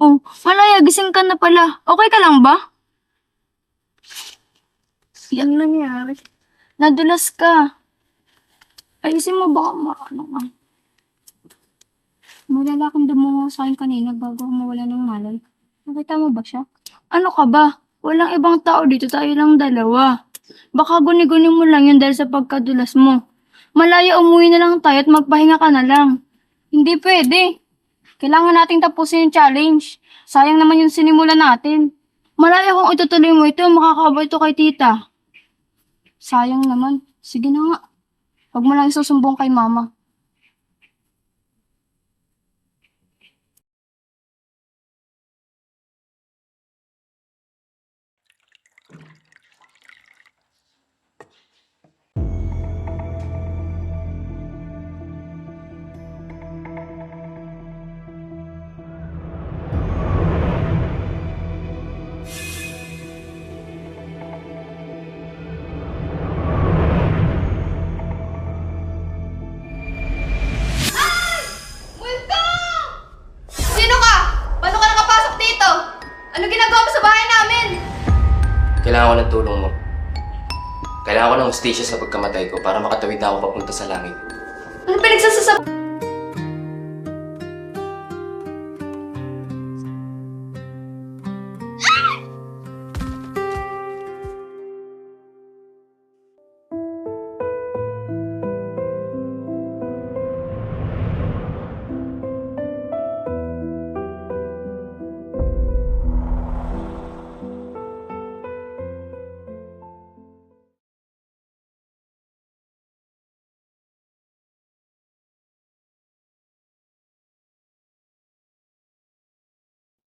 Oh, Malaya, gising ka na pala. Okay ka lang ba? Yan nangyari. Nadulas ka. Ayusin mo baka maano ka. May lalaking dumungo sa akin kanina bago ako mawala ng malay. Nakita mo ba siya? Ano ka ba? Walang ibang tao dito, tayo lang dalawa. Baka guni-guni mo lang yun dahil sa pagkadulas mo. Malaya, umuwi na lang tayo at magpahinga ka na lang. Hindi pwede. Kailangan nating tapusin yung challenge. Sayang naman yung sinimula natin. Malaya kung itutuloy mo ito, makakabay ito kay tita. Sayang naman. Sige na nga. Huwag mo lang isusumbong kay mama. Multo! Sino ka? Paano ka nakapasok dito? Ano ginagawa mo sa bahay namin? Kailangan ko ng tulong mo. Kailangan ko ng hustisya sa pagkamatay ko para makatawid na ako papunta sa langit. Ano pinagsasasab...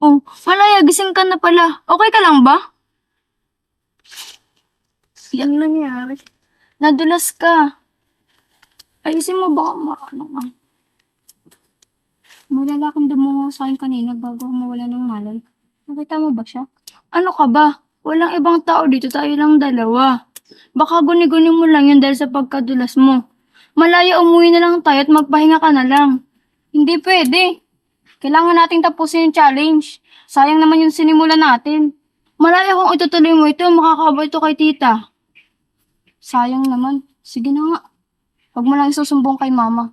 Oh, Malaya, gising ka na pala. Okay ka lang ba? Yan nangyari. Nadulas ka. Ayusin mo baka maano ka. May lalaking dumungo sa akin kanina bago ako mawala ng malay. Nakita mo ba siya? Ano ka ba? Walang ibang tao dito, tayo lang dalawa. Baka guni-guni mo lang yun dahil sa pagkadulas mo. Malaya, umuwi na lang tayo at magpahinga ka na lang. Hindi pwede. Kailangan nating tapusin yung challenge. Sayang naman yung sinimula natin. Malaya kung itutuloy mo ito, makakabay ito kay tita. Sayang naman. Sige na nga. Huwag mo lang isusumbong kay mama.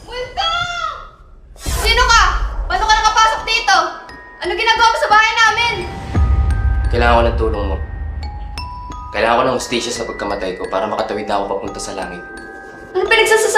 Multo! Sino ka? Paano ka nakapasok dito? Ano ginagawa mo sa bahay namin? Kailangan ko ng tulong mo. Kailangan ko ng hustisya sa pagkamatay ko para makatawid na ako papunta sa langit. Ano pinagsasasab...